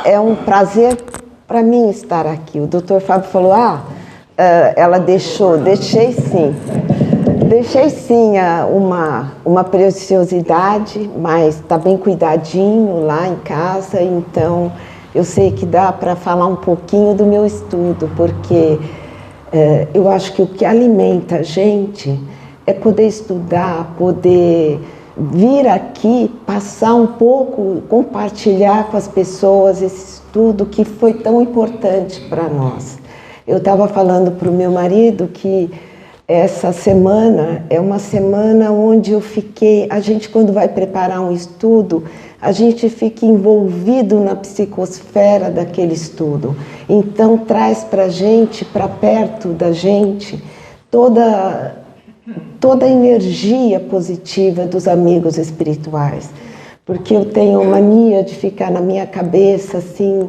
é um prazer para mim estar aqui. O Dr. Fábio falou, ela deixei sim uma preciosidade, mas está bem cuidadinho lá em casa, então eu sei que dá para falar um pouquinho do meu estudo, porque eu acho que o que alimenta a gente é poder estudar, poder vir aqui, passar um pouco, compartilhar com as pessoas esse estudo que foi tão importante para nós. Eu estava falando para o meu marido que essa semana é uma semana onde a gente quando vai preparar um estudo, a gente fica envolvido na psicosfera daquele estudo. Então traz para a gente, para perto da gente, toda a energia positiva dos amigos espirituais. Porque eu tenho mania de ficar na minha cabeça assim,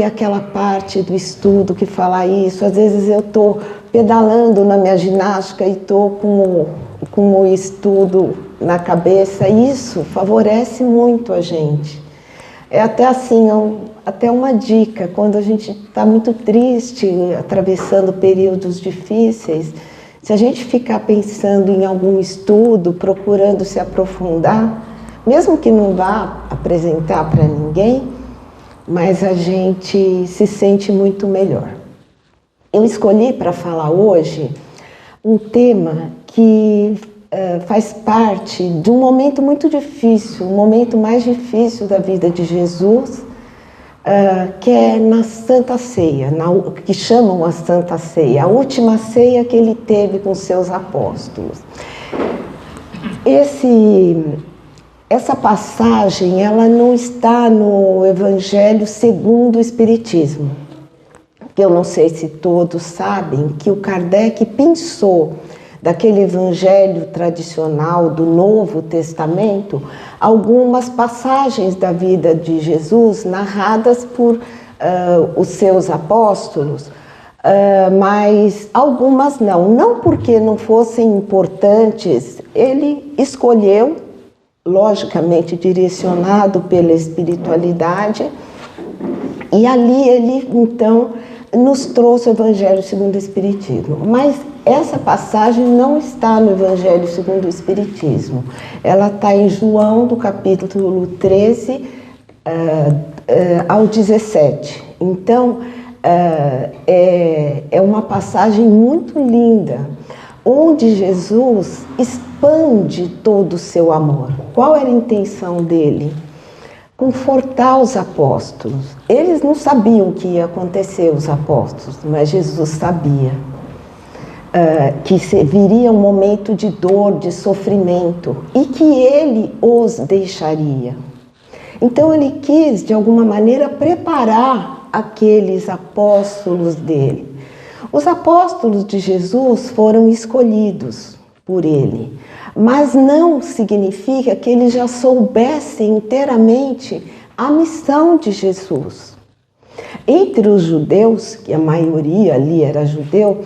aquela parte do estudo que fala isso. Às vezes eu estou pedalando na minha ginástica e estou com o estudo na cabeça. Isso favorece muito a gente. É até assim, até uma dica, quando a gente está muito triste, atravessando períodos difíceis, se a gente ficar pensando em algum estudo, procurando se aprofundar, mesmo que não vá apresentar para ninguém, mas a gente se sente muito melhor. Eu escolhi para falar hoje um tema que faz parte de um momento muito difícil, o momento mais difícil da vida de Jesus, que é na Santa Ceia, que chamam a Santa Ceia, a última ceia que ele teve com seus apóstolos. Essa passagem, ela não está no Evangelho segundo o Espiritismo, porque eu não sei se todos sabem que o Kardec pensou daquele Evangelho tradicional do Novo Testamento algumas passagens da vida de Jesus narradas por os seus apóstolos, mas algumas não porque não fossem importantes. Ele escolheu, logicamente direcionado pela espiritualidade, e ali ele então nos trouxe o Evangelho segundo o Espiritismo. Mas essa passagem não está no Evangelho segundo o Espiritismo. Ela está em João, do capítulo 13 ao 17. Então, é uma passagem muito linda, onde Jesus expande todo o seu amor. Qual era a intenção dele? Confortar os apóstolos. Eles não sabiam o que ia acontecer, os apóstolos, mas Jesus sabia que viria um momento de dor, de sofrimento, e que ele os deixaria. Então ele quis, de alguma maneira, preparar aqueles apóstolos dele. Os apóstolos de Jesus foram escolhidos por ele, mas não significa que eles já soubessem inteiramente a missão de Jesus. Entre os judeus, que a maioria ali era judeu,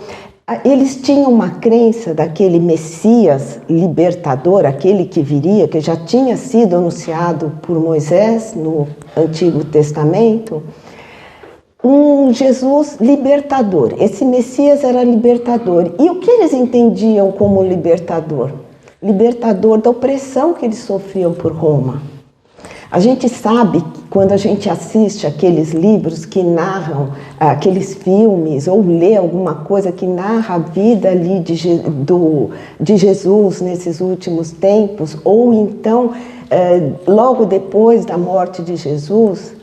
eles tinham uma crença daquele Messias libertador, aquele que viria, que já tinha sido anunciado por Moisés no Antigo Testamento, um Jesus libertador. Esse Messias era libertador. E o que eles entendiam como libertador? Libertador da opressão que eles sofriam por Roma. A gente sabe que quando a gente assiste aqueles livros que narram, aqueles filmes, ou lê alguma coisa que narra a vida ali de Jesus nesses últimos tempos, ou então, logo depois da morte de Jesus,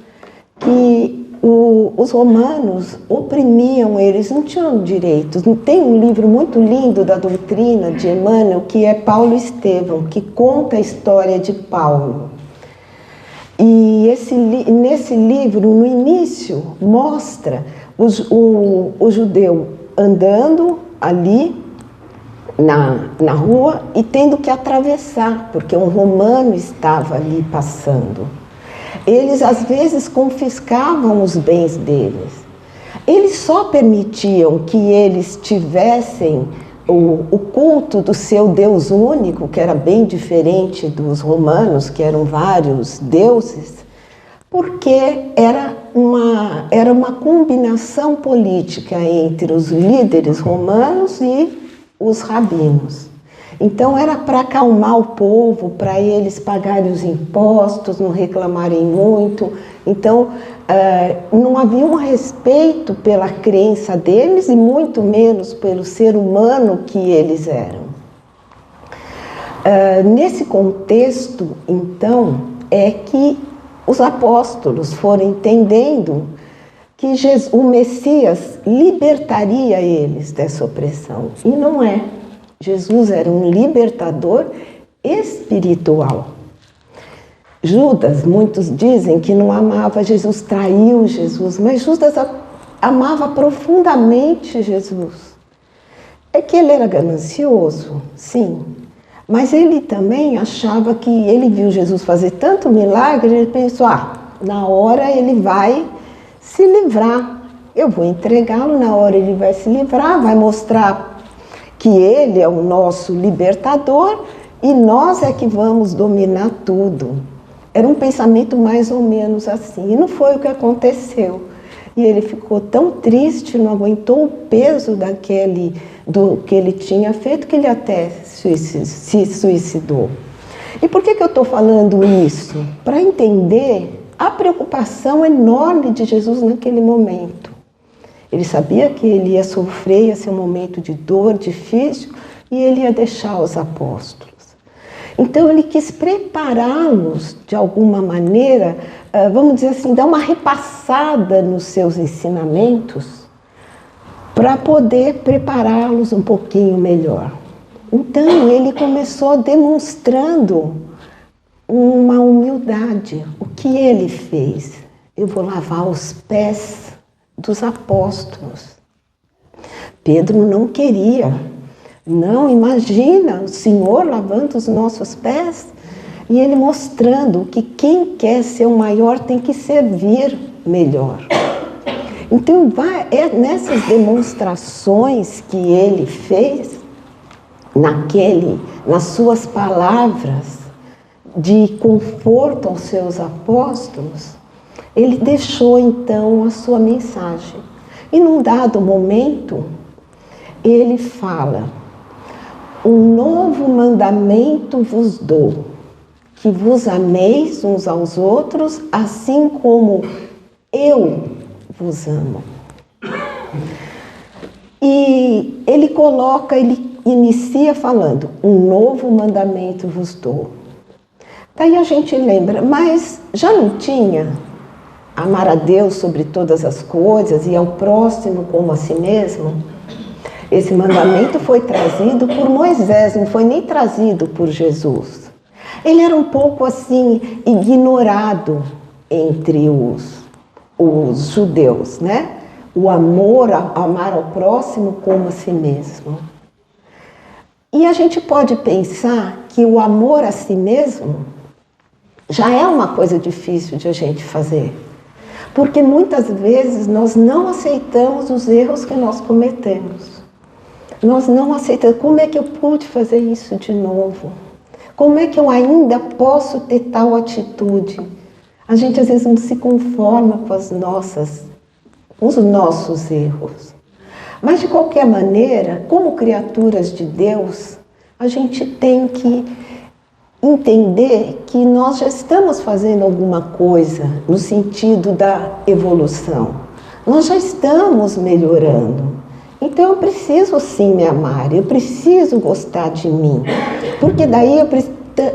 que os romanos oprimiam eles, não tinham direitos. Tem um livro muito lindo da doutrina de Emmanuel, que é Paulo Estevão, que conta a história de Paulo. E nesse livro, no início, mostra o judeu andando ali na rua e tendo que atravessar, porque um romano estava ali passando. Eles, às vezes, confiscavam os bens deles. Eles só permitiam que eles tivessem o culto do seu Deus único, que era bem diferente dos romanos, que eram vários deuses, porque era uma combinação política entre os líderes romanos e os rabinos. Então era para acalmar o povo, para eles pagarem os impostos, não reclamarem muito. Então não havia um respeito pela crença deles e muito menos pelo ser humano que eles eram. Nesse contexto, então, é que os apóstolos foram entendendo que o Messias libertaria eles dessa opressão. E não é. Jesus era um libertador espiritual. Judas, muitos dizem que não amava Jesus, traiu Jesus, mas Judas amava profundamente Jesus. É que ele era ganancioso, sim, mas ele também achava que ele viu Jesus fazer tanto milagre, ele pensou, na hora ele vai se livrar, eu vou entregá-lo, na hora ele vai se livrar, vai mostrar que ele é o nosso libertador e nós é que vamos dominar tudo. Era um pensamento mais ou menos assim, e não foi o que aconteceu. E ele ficou tão triste, não aguentou o peso do que ele tinha feito, que ele até se suicidou. E por que eu estou falando isso? Para entender a preocupação enorme de Jesus naquele momento. Ele sabia que ele ia sofrer, ia ser um momento de dor difícil, e ele ia deixar os apóstolos. Então ele quis prepará-los de alguma maneira, vamos dizer assim, dar uma repassada nos seus ensinamentos para poder prepará-los um pouquinho melhor. Então ele começou demonstrando uma humildade. O que ele fez? Eu vou lavar os pés dos apóstolos. Pedro não queria. Não, imagina o Senhor lavando os nossos pés. E ele mostrando que quem quer ser o maior tem que servir melhor. Então é nessas demonstrações que ele fez, nas suas palavras de conforto aos seus apóstolos, ele deixou então a sua mensagem. E num dado momento, ele fala: um novo mandamento vos dou, que vos ameis uns aos outros, assim como eu vos amo. E ele inicia falando: um novo mandamento vos dou. Daí a gente lembra, mas já não tinha amar a Deus sobre todas as coisas e ao próximo como a si mesmo? Esse mandamento foi trazido por Moisés, não foi nem trazido por Jesus. Ele era um pouco assim, ignorado entre os judeus, né? O amar ao próximo como a si mesmo. E a gente pode pensar que o amor a si mesmo já é uma coisa difícil de a gente fazer. Porque muitas vezes nós não aceitamos os erros que nós cometemos. Nós não aceitamos. Como é que eu pude fazer isso de novo? Como é que eu ainda posso ter tal atitude? A gente às vezes não se conforma com os nossos erros. Mas de qualquer maneira, como criaturas de Deus, a gente tem que entender que nós já estamos fazendo alguma coisa no sentido da evolução. Nós já estamos melhorando. Então eu preciso sim me amar, eu preciso gostar de mim, porque daí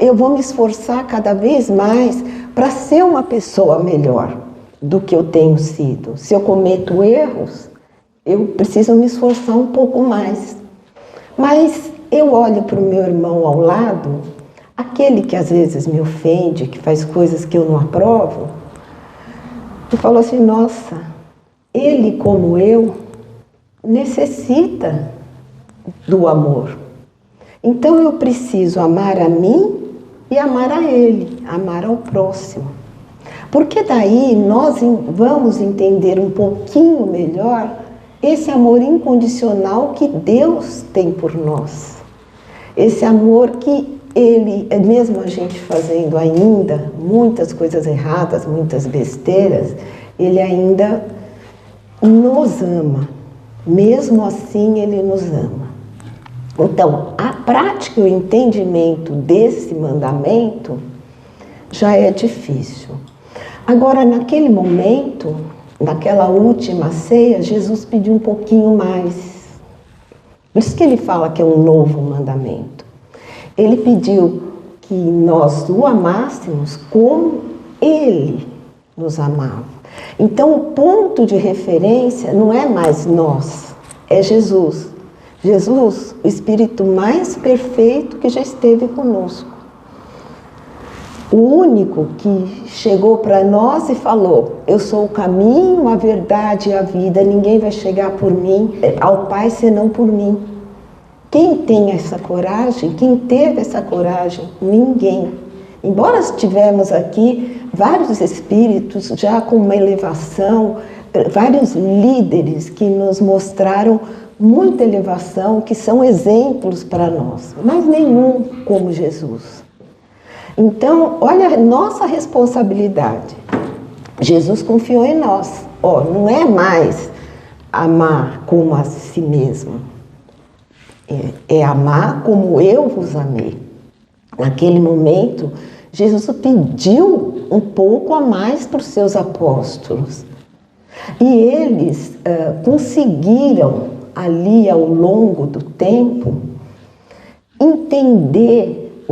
eu vou me esforçar cada vez mais para ser uma pessoa melhor do que eu tenho sido. Se eu cometo erros, eu preciso me esforçar um pouco mais. Mas eu olho para o meu irmão ao lado, aquele que às vezes me ofende, que faz coisas que eu não aprovo, e falo assim: nossa, ele como eu necessita do amor. Então eu preciso amar a mim e amar a ele, amar ao próximo. Porque daí nós vamos entender um pouquinho melhor esse amor incondicional que Deus tem por nós. Esse amor que ele, mesmo a gente fazendo ainda muitas coisas erradas, muitas besteiras, ele ainda nos ama. Mesmo assim, ele nos ama. Então, a prática e o entendimento desse mandamento já é difícil. Agora, naquele momento, naquela última ceia, Jesus pediu um pouquinho mais. Por isso que ele fala que é um novo mandamento. Ele pediu que nós o amássemos como ele nos amava. Então, o ponto de referência não é mais nós, é Jesus. Jesus, o Espírito mais perfeito que já esteve conosco. O único que chegou para nós e falou: eu sou o caminho, a verdade e a vida, ninguém vai chegar por mim, ao Pai senão por mim. Quem tem essa coragem? Quem teve essa coragem? Ninguém. Embora tivemos aqui vários espíritos já com uma elevação, vários líderes que nos mostraram muita elevação, que são exemplos para nós, mas nenhum como Jesus. Então, olha a nossa responsabilidade. Jesus confiou em nós. Não é mais amar como a si mesmo. É amar como eu vos amei. Naquele momento, Jesus pediu um pouco a mais para os seus apóstolos. E eles conseguiram, ali ao longo do tempo, entender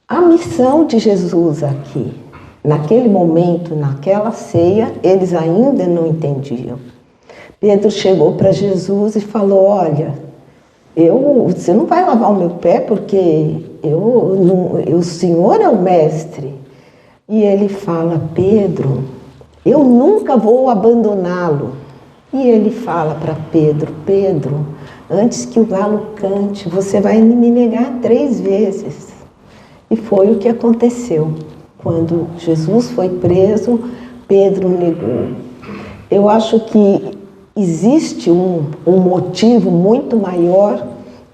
a missão de Jesus aqui. Naquele momento, naquela ceia, eles ainda não entendiam. Pedro chegou para Jesus e falou: olha, você não vai lavar o meu pé porque o Senhor é o mestre. E ele fala: Pedro, eu nunca vou abandoná-lo. E ele fala para Pedro: Pedro, antes que o galo cante, você vai me negar 3 vezes. E foi o que aconteceu. Quando Jesus foi preso, Pedro negou. Eu acho que existe um motivo muito maior,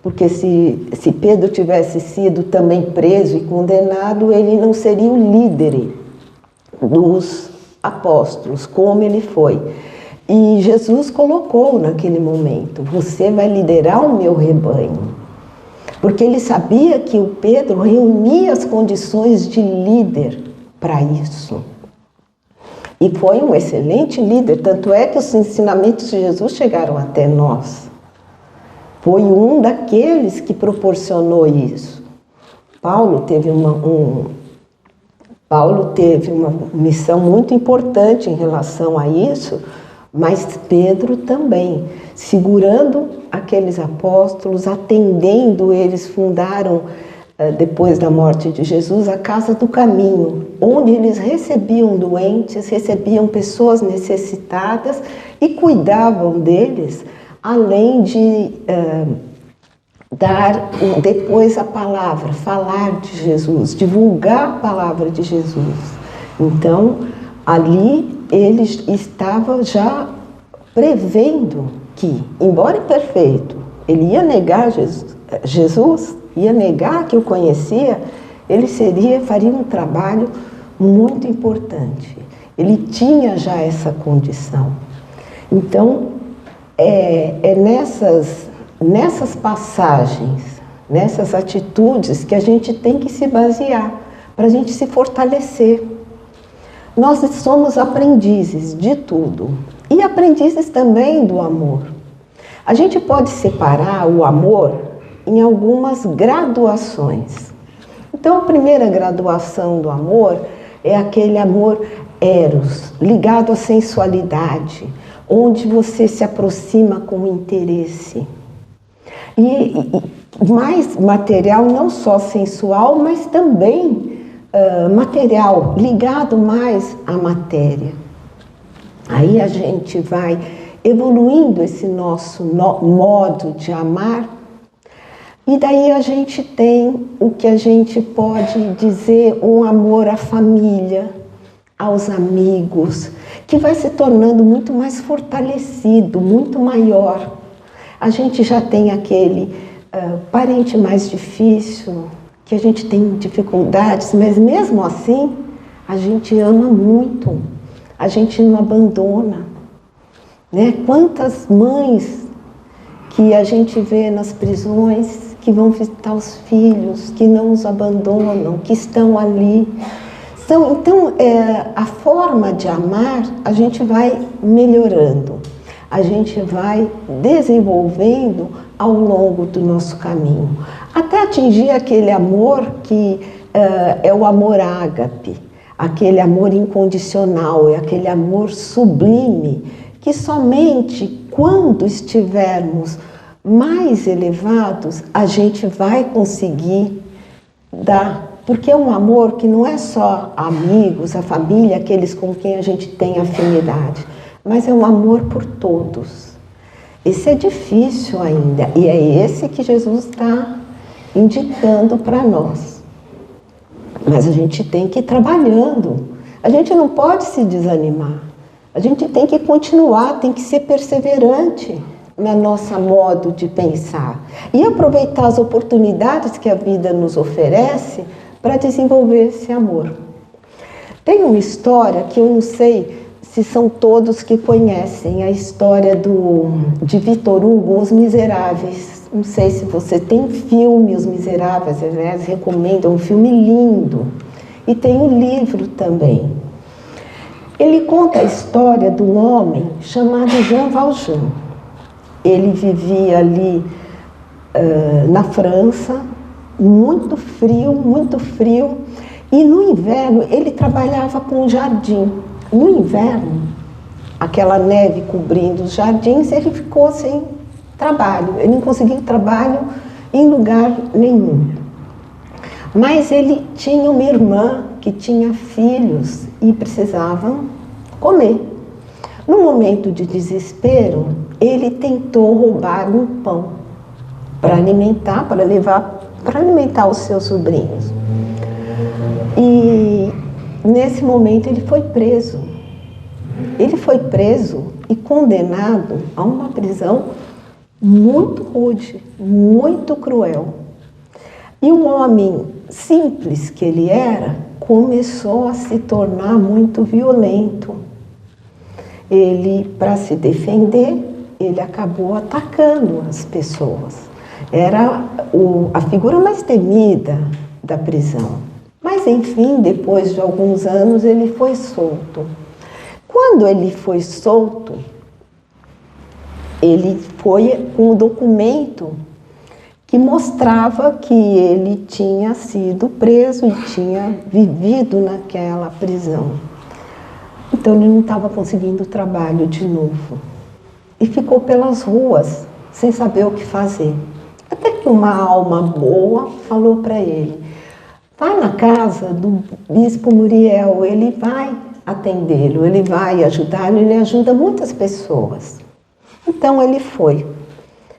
porque se Pedro tivesse sido também preso e condenado, ele não seria o líder dos apóstolos, como ele foi. E Jesus colocou naquele momento: você vai liderar o meu rebanho. Porque ele sabia que o Pedro reunia as condições de líder para isso. E foi um excelente líder, tanto é que os ensinamentos de Jesus chegaram até nós. Foi um daqueles que proporcionou isso. Paulo teve uma missão muito importante em relação a isso, mas Pedro também, segurando aqueles apóstolos, atendendo eles, fundaram, depois da morte de Jesus, a Casa do Caminho, onde eles recebiam doentes, recebiam pessoas necessitadas e cuidavam deles, além de dar depois a palavra, falar de Jesus, divulgar a palavra de Jesus. Então, ali ele estava já prevendo que, embora imperfeito, ele ia negar Jesus, ia negar que o conhecia, ele faria um trabalho muito importante. Ele tinha já essa condição. Então, nessas passagens, nessas atitudes que a gente tem que se basear, para a gente se fortalecer. Nós somos aprendizes de tudo e aprendizes também do amor. A gente pode separar o amor em algumas graduações. Então, a primeira graduação do amor é aquele amor eros, ligado à sensualidade, onde você se aproxima com interesse. E mais material, não só sensual, mas também material, ligado mais à matéria. Aí a gente vai evoluindo esse nosso modo de amar, e daí a gente tem o que a gente pode dizer um amor à família, aos amigos, que vai se tornando muito mais fortalecido, muito maior. A gente já tem aquele parente mais difícil, que a gente tem dificuldades, mas mesmo assim a gente ama muito, a gente não abandona, né? Quantas mães que a gente vê nas prisões que vão visitar os filhos, que não os abandonam, que estão ali. Então, a forma de amar a gente vai melhorando, a gente vai desenvolvendo ao longo do nosso caminho, até atingir aquele amor que é o amor ágape, aquele amor incondicional, é aquele amor sublime, que somente quando estivermos mais elevados a gente vai conseguir dar. Porque é um amor que não é só amigos, a família, aqueles com quem a gente tem afinidade, mas é um amor por todos. Esse é difícil ainda, e é esse que Jesus está indicando para nós. Mas a gente tem que ir trabalhando, a gente não pode se desanimar, a gente tem que continuar, tem que ser perseverante no nosso modo de pensar e aproveitar as oportunidades que a vida nos oferece para desenvolver esse amor. Tem uma história que eu não sei se são todos que conhecem, a história de Victor Hugo, Os Miseráveis. Não sei se você tem filme, Os Miseráveis, aliás, recomendo, é um filme lindo. E tem um livro também. Ele conta a história de um homem chamado Jean Valjean. Ele vivia ali na França, muito frio, e no inverno ele trabalhava com o jardim. No inverno, aquela neve cobrindo os jardins, ele ficou sem trabalho, ele não conseguiu trabalho em lugar nenhum. Mas ele tinha uma irmã que tinha filhos e precisavam comer. No momento de desespero, ele tentou roubar um pão para alimentar, para alimentar os seus sobrinhos. E nesse momento ele foi preso. Ele foi preso e condenado a uma prisão muito rude, muito cruel. E um homem simples que ele era, começou a se tornar muito violento. Ele, para se defender, ele acabou atacando as pessoas. Era a figura mais temida da prisão. Mas, enfim, depois de alguns anos, ele foi solto. Quando ele foi solto, ele foi com um documento que mostrava que ele tinha sido preso e tinha vivido naquela prisão. Então, ele não estava conseguindo trabalho de novo. E ficou pelas ruas, sem saber o que fazer. Até que uma alma boa falou para ele: vai na casa do bispo Muriel, ele vai atendê-lo, ele vai ajudá-lo, ele ajuda muitas pessoas. Então ele foi.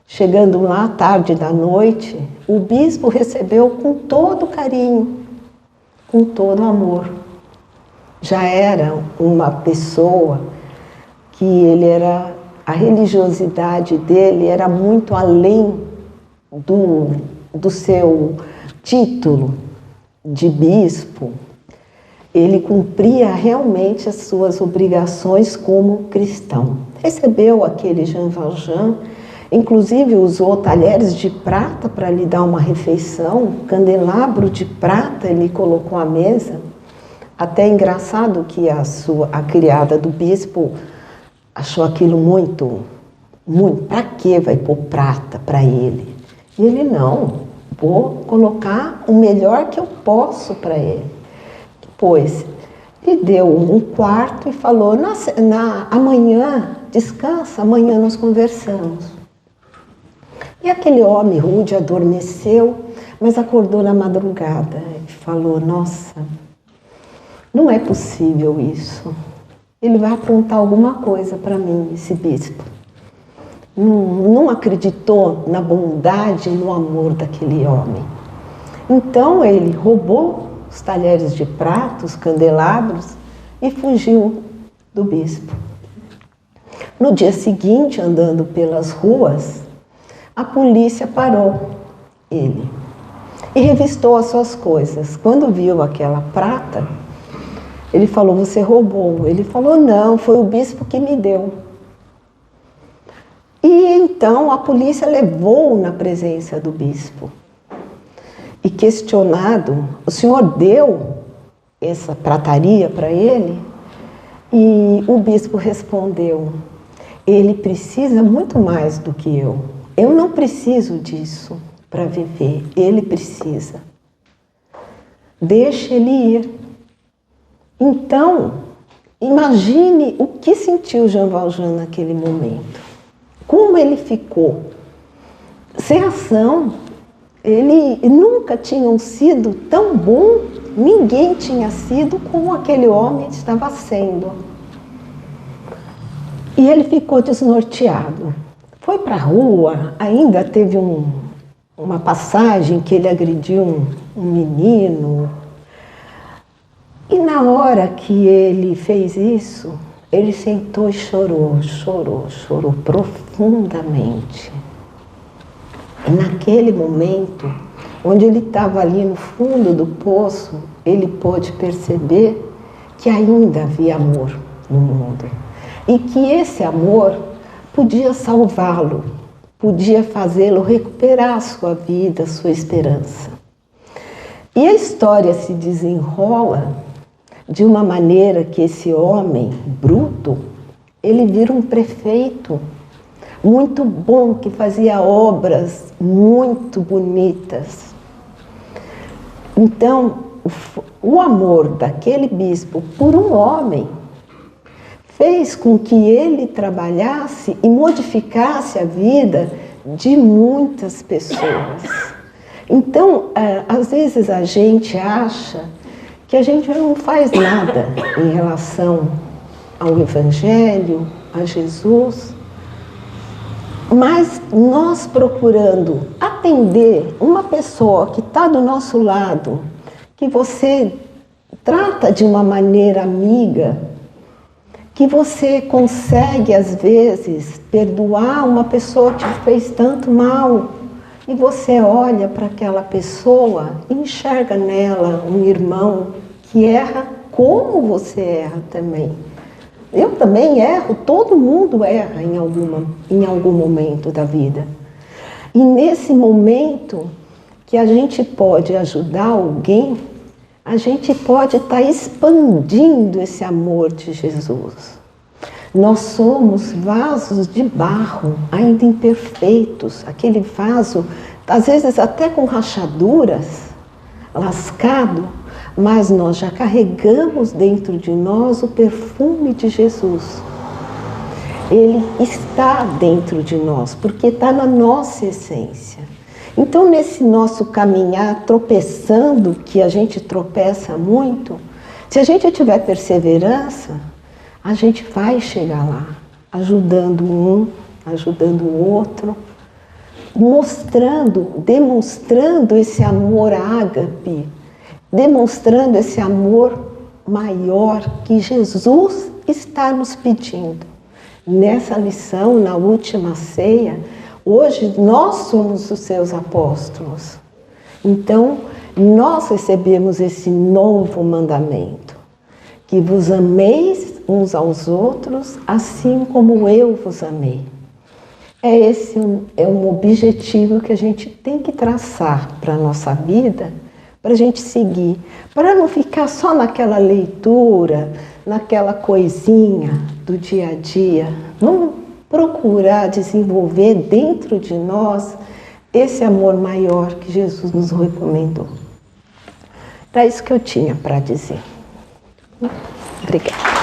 Chegando lá, tarde da noite, o bispo recebeu com todo carinho, com todo amor. Já era uma pessoa que a religiosidade dele era muito além do seu título de bispo. Ele cumpria realmente as suas obrigações como cristão. Recebeu aquele Jean Valjean, inclusive usou talheres de prata para lhe dar uma refeição, candelabro de prata ele colocou à mesa. Até engraçado que a criada do bispo achou aquilo muito, para que vai pôr prata para ele? E ele, não, vou colocar o melhor que eu posso para ele. Depois, lhe deu um quarto e falou: amanhã, descansa, amanhã nós conversamos. E aquele homem rude adormeceu, mas acordou na madrugada e falou: nossa, não é possível isso. Ele vai aprontar alguma coisa para mim, esse bispo. Não acreditou na bondade e no amor daquele homem. Então ele roubou os talheres de prata, os candelabros, e fugiu do bispo. No dia seguinte, andando pelas ruas, a polícia parou ele. e revistou as suas coisas. Quando viu aquela prata, ele falou: você roubou. Ele falou: não, foi o bispo que me deu. E então a polícia levou-o na presença do bispo. E questionado, o senhor deu essa prataria para ele? E o bispo respondeu: ele precisa muito mais do que eu. Eu não preciso disso para viver, ele precisa. Deixe ele ir. Então, imagine o que sentiu Jean Valjean naquele momento. Como ele ficou? Sem ação. Ele nunca tinha sido tão bom, ninguém tinha sido como aquele homem estava sendo. E ele ficou desnorteado. Foi para a rua, ainda teve uma passagem que ele agrediu um menino. E na hora que ele fez isso, ele sentou e chorou profundamente. E naquele momento, onde ele estava ali no fundo do poço, ele pôde perceber que ainda havia amor no mundo. E que esse amor podia salvá-lo, podia fazê-lo recuperar a sua vida, a sua esperança. E a história se desenrola de uma maneira que esse homem bruto, ele vira um prefeito muito bom, que fazia obras muito bonitas. Então, o amor daquele bispo por um homem fez com que ele trabalhasse e modificasse a vida de muitas pessoas. Então, às vezes a gente acha que a gente não faz nada em relação ao Evangelho, a Jesus, mas nós procurando atender uma pessoa que está do nosso lado, que você trata de uma maneira amiga, que você consegue às vezes perdoar uma pessoa que te fez tanto mal, e você olha para aquela pessoa e enxerga nela um irmão que erra como você erra também. Eu também erro, todo mundo erra em algum momento da vida. E nesse momento que a gente pode ajudar alguém, a gente pode estar expandindo esse amor de Jesus. Nós somos vasos de barro, ainda imperfeitos. Aquele vaso, às vezes até com rachaduras, lascado, mas nós já carregamos dentro de nós o perfume de Jesus. Ele está dentro de nós, porque está na nossa essência. Então, nesse nosso caminhar, tropeçando, que a gente tropeça muito, se a gente tiver perseverança, a gente vai chegar lá, ajudando um, ajudando o outro, demonstrando esse amor ágape, demonstrando esse amor maior que Jesus está nos pedindo. Nessa lição, na última ceia, hoje nós somos os seus apóstolos. Então, nós recebemos esse novo mandamento, que vos ameis uns aos outros, assim como eu vos amei. Esse é um objetivo que a gente tem que traçar para a nossa vida, para a gente seguir, para não ficar só naquela leitura, naquela coisinha do dia a dia. Vamos procurar desenvolver dentro de nós esse amor maior que Jesus nos recomendou. Era isso que eu tinha para dizer. Obrigada.